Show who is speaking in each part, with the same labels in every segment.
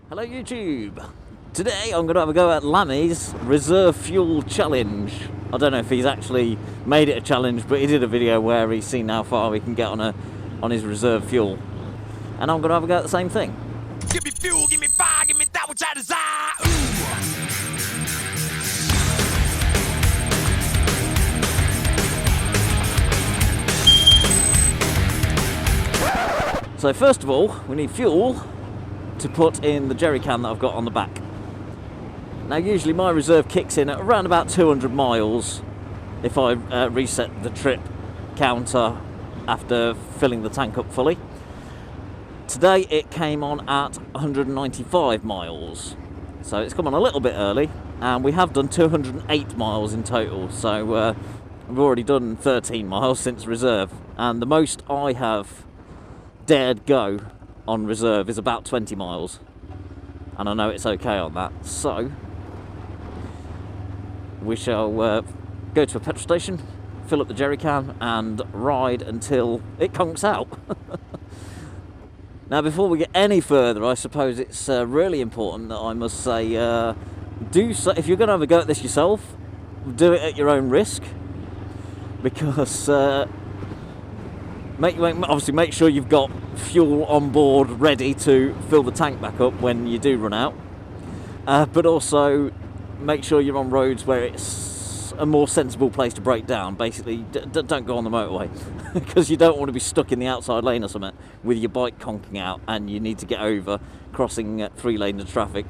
Speaker 1: Hello YouTube! Today I'm going to have a go at Lammy's reserve fuel challenge. I don't know if he's actually made it a challenge, but he did a video where he's seen how far we can get on his reserve fuel. And I'm going to have a go at the same thing.
Speaker 2: Give me fuel, give me fire, give me that which I desire.
Speaker 1: So first of all, we need fuel to put in the jerry can that I've got on the back. Now usually my reserve kicks in at around about 200 miles if I reset the trip counter after filling the tank up fully. Today it came on at 195 miles, so it's come on a little bit early, and we have done 208 miles in total, so we've already done 13 miles since reserve, and the most I have dared go on reserve is about 20 miles, and I know it's okay on that. So we shall go to a petrol station, fill up the jerry can and ride until it conks out. Now before we get any further, I suppose it's really important that I must say, if you're going to have a go at this yourself, do it at your own risk, because obviously make sure you've got fuel on board ready to fill the tank back up when you do run out, but also make sure you're on roads where it's a more sensible place to break down. Basically, don't go on the motorway because you don't want to be stuck in the outside lane or something with your bike conking out and you need to get over crossing 3 lanes of traffic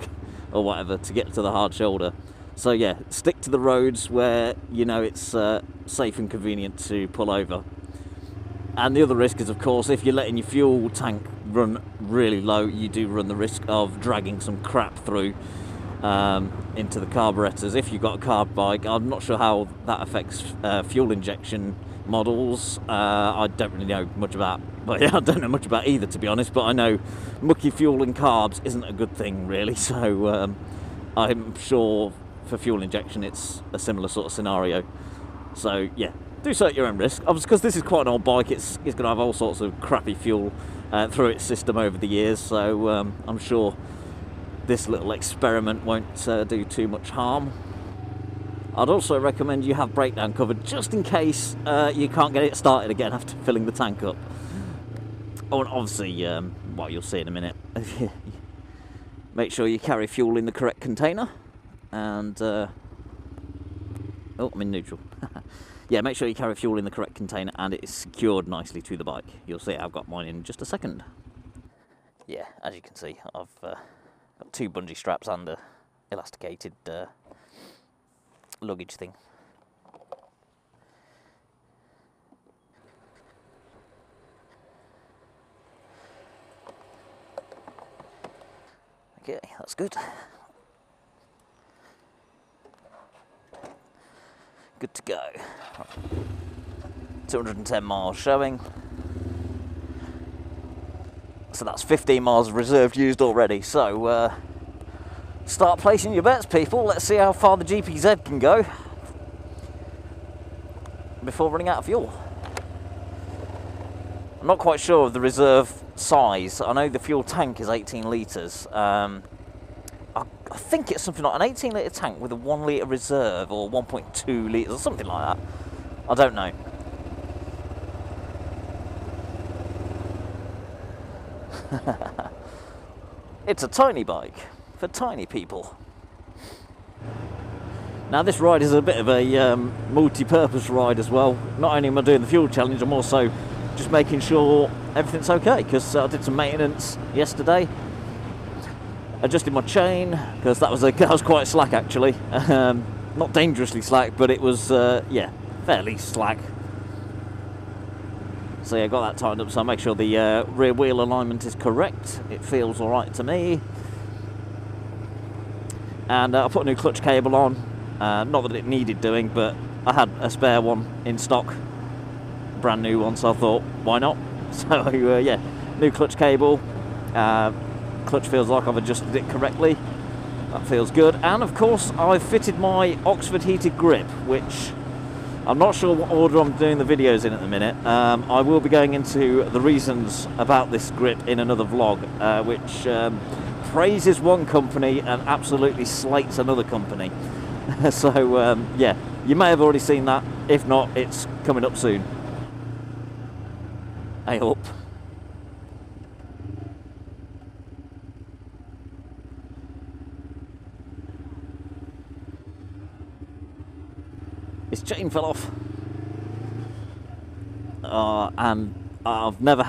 Speaker 1: or whatever to get to the hard shoulder. So yeah, stick to the roads where you know it's safe and convenient to pull over. And the other risk is, of course, if you're letting your fuel tank run really low, you do run the risk of dragging some crap through into the carburetors. If you've got a carb bike, I'm not sure how that affects fuel injection models. I don't really know much about, but yeah, I don't know much about either, to be honest. But I know mucky fuel and carbs isn't a good thing, really. So I'm sure for fuel injection, it's a similar sort of scenario. So yeah. Do so at your own risk. Obviously, because this is quite an old bike, it's going to have all sorts of crappy fuel through its system over the years, so I'm sure this little experiment won't do too much harm. I'd also recommend you have breakdown covered just in case you can't get it started again after filling the tank up. Oh, and obviously, well, you'll see in a minute, make sure you carry fuel in the correct container, and oh, I'm in neutral. Yeah, make sure you carry fuel in the correct container and it is secured nicely to the bike. You'll see I've got mine in just a second. Yeah, as you can see, I've got 2 bungee straps and a elasticated luggage thing. Okay, that's good. Good to go. 210 miles showing. So that's 15 miles of reserve used already. So start placing your bets, people. Let's see how far the GPZ can go before running out of fuel. I'm not quite sure of the reserve size. I know the fuel tank is 18 litres. I think it's something like an 18 litre tank with a 1 litre reserve, or 1.2 litres or something like that. I don't know. It's a tiny bike for tiny people. Now this ride is a bit of a multi-purpose ride as well. Not only am I doing the fuel challenge, I'm also just making sure everything's okay, because I did some maintenance yesterday. Adjusted my chain, because that was quite slack actually. Not dangerously slack, but it was yeah, fairly slack. So yeah, got that tightened up, so I'll make sure the rear wheel alignment is correct. It feels alright to me. And I put a new clutch cable on. Not that it needed doing, but I had a spare one in stock, brand new one, so I thought, why not? So yeah, new clutch cable. Clutch feels like I've adjusted it correctly. That feels good. And of course I've fitted my Oxford heated grip, which I'm not sure what order I'm doing the videos in at the minute. I will be going into the reasons about this grip in another vlog, which praises one company and absolutely slates another company. So yeah, you may have already seen that. If not, it's coming up soon. Hey up. His chain fell off. And I've never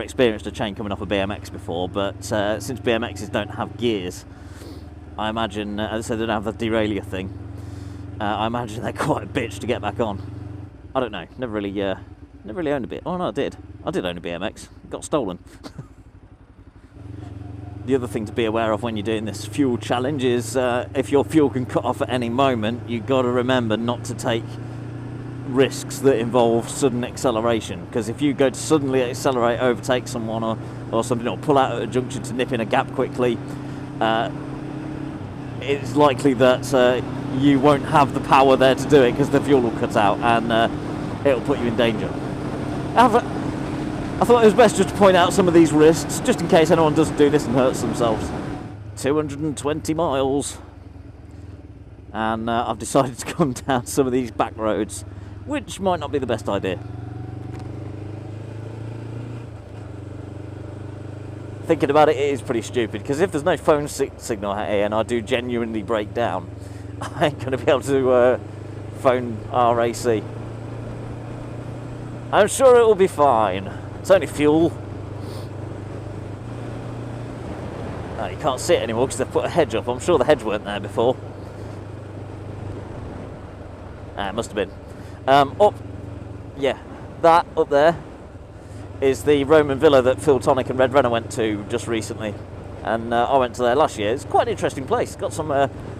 Speaker 1: experienced a chain coming off a BMX before, but since BMXs don't have gears, I imagine, as I said, they don't have the derailleur thing, I imagine they're quite a bitch to get back on. I don't know, never really owned a bit. Oh no, I did own a BMX, it got stolen. The other thing to be aware of when you're doing this fuel challenge is if your fuel can cut off at any moment, you've got to remember not to take risks that involve sudden acceleration, because if you go to suddenly accelerate, overtake someone or something, or pull out at a junction to nip in a gap quickly, it's likely that you won't have the power there to do it because the fuel will cut out, and it'll put you in danger. I thought it was best just to point out some of these risks, just in case anyone doesn't do this and hurts themselves. 220 miles, and I've decided to come down some of these back roads, which might not be the best idea. Thinking about it, it is pretty stupid, because if there's no phone signal here and I do genuinely break down, I ain't going to be able to phone RAC. I'm sure it will be fine. It's only fuel. You can't see it anymore because they've put a hedge up. I'm sure the hedge weren't there before. It must have been. Yeah, that up there is the Roman villa that Phil Tonic and Red Renner went to just recently, and I went to there last year. It's quite an interesting place. It's got some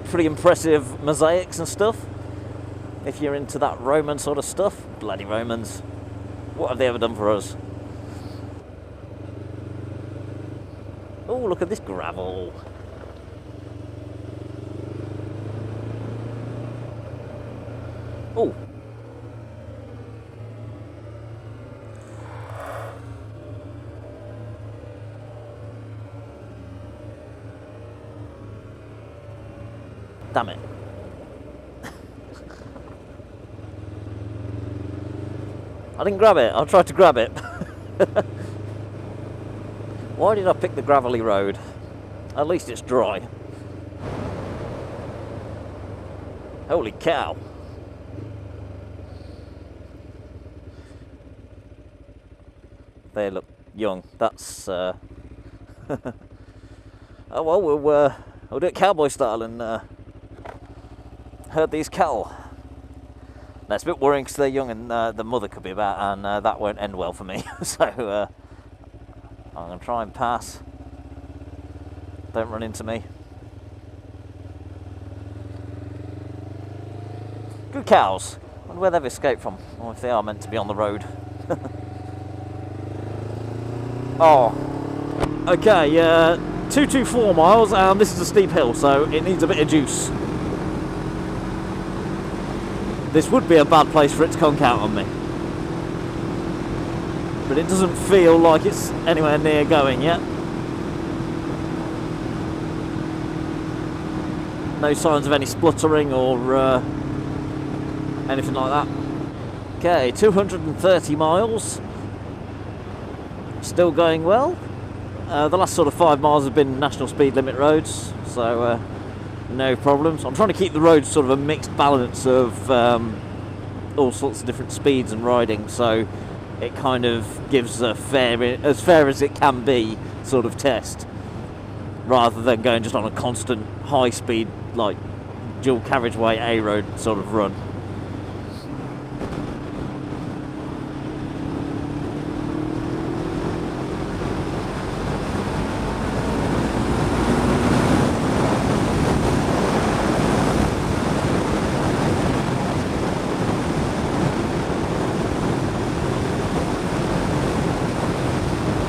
Speaker 1: pretty impressive mosaics and stuff. If you're into that Roman sort of stuff, bloody Romans, what have they ever done for us? Oh, look at this gravel. Oh. Damn it. I didn't grab it. I tried to grab it. Why did I pick the gravelly road? At least it's dry. Holy cow. They look young. That's oh well, we'll do it cowboy style and herd these cattle. That's a bit worrying because they're young and the mother could be about, and that won't end well for me. So I'm going to try and pass. Don't run into me. Good cows. I wonder where they've escaped from, or if they are meant to be on the road. Oh. Okay, 224 miles, and this is a steep hill, so it needs a bit of juice. This would be a bad place for it to conk out on me. But it doesn't feel like it's anywhere near going yet. No signs of any spluttering or anything like that. Okay, 230 miles. Still going well. The last sort of 5 miles have been national speed limit roads, so no problems. I'm trying to keep the roads sort of a mixed balance of all sorts of different speeds and riding, so it kind of gives a fair as it can be sort of test, rather than going just on a constant high speed, like dual carriageway A road sort of run.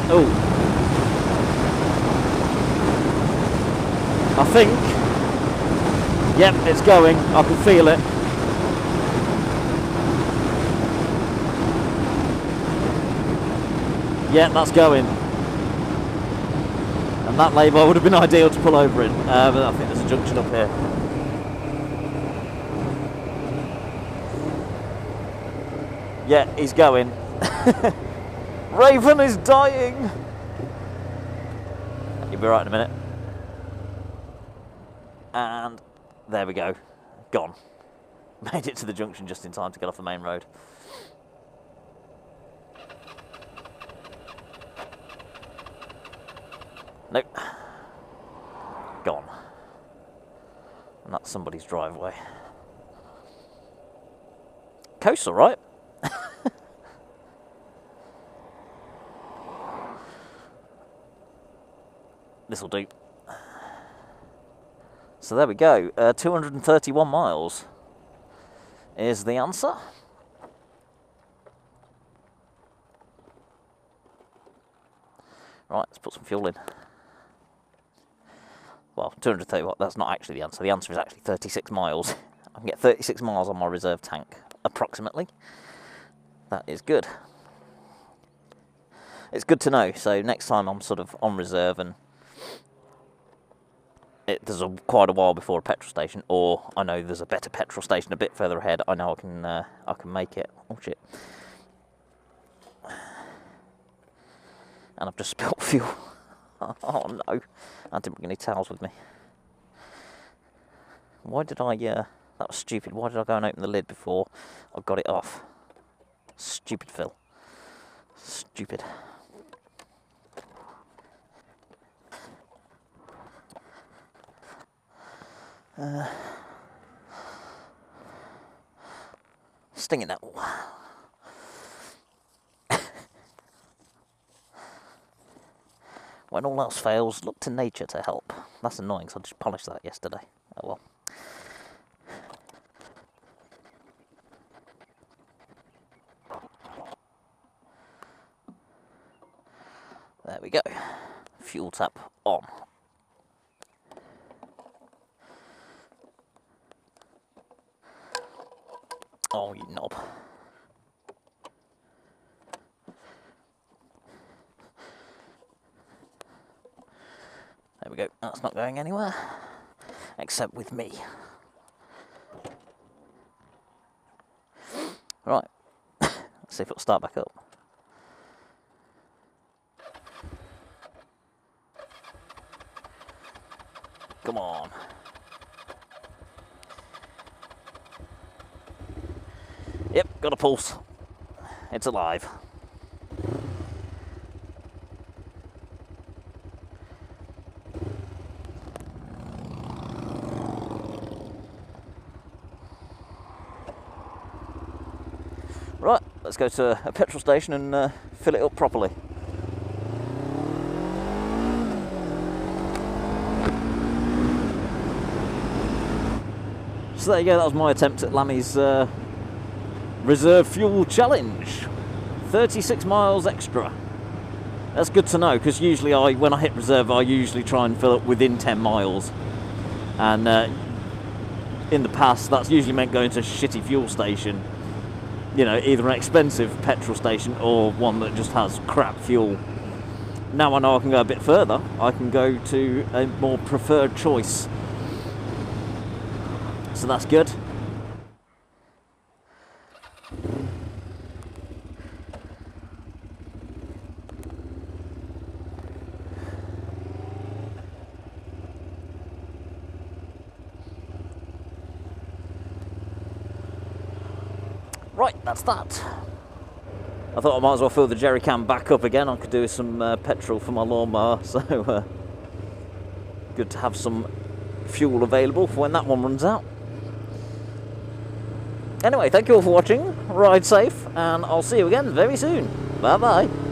Speaker 1: Oh, I think, yep, it's going. I can feel it. Yeah, that's going. And that lay-by would have been ideal to pull over in, but I think there's a junction up here. Yeah, he's going. Raven is dying! You'll be right in a minute. And there we go. Gone. Made it to the junction just in time to get off the main road. Nope. Gone. And that's somebody's driveway. Coast's alright. This'll do. So there we go. 231 miles is the answer. Right, let's put some fuel in. Well, 230, that's not actually the answer. The answer is actually 36 miles. I can get 36 miles on my reserve tank, approximately. That is good. It's good to know, so next time I'm sort of on reserve and there's quite a while before a petrol station, or I know there's a better petrol station a bit further ahead, I know I can make it. Oh shit. And I've just spilt fuel. Oh no, I didn't bring any towels with me. Why did I, that was stupid. Why did I go and open the lid before I got it off? Stupid Phil. Stupid. Stinging nettle. When all else fails, look to nature to help. That's annoying because I just polished that yesterday. Oh well. There we go. Fuel tap on. Oh, you knob. There we go. That's not going anywhere. Except with me. Right. Let's see if it'll start back up. Come on. Yep, got a pulse. It's alive. Right, let's go to a petrol station and fill it up properly. So there you go, that was my attempt at Lammy's reserve fuel challenge. 36 miles extra. That's good to know, because usually when I hit reserve, I usually try and fill up within 10 miles. And in the past, that's usually meant going to a shitty fuel station. You know, either an expensive petrol station or one that just has crap fuel. Now I know I can go a bit further. I can go to a more preferred choice. So that's good. Right, that's that. I thought I might as well fill the jerry can back up again. I could do some petrol for my lawnmower, so good to have some fuel available for when that one runs out. Anyway, thank you all for watching. Ride safe, and I'll see you again very soon. Bye bye.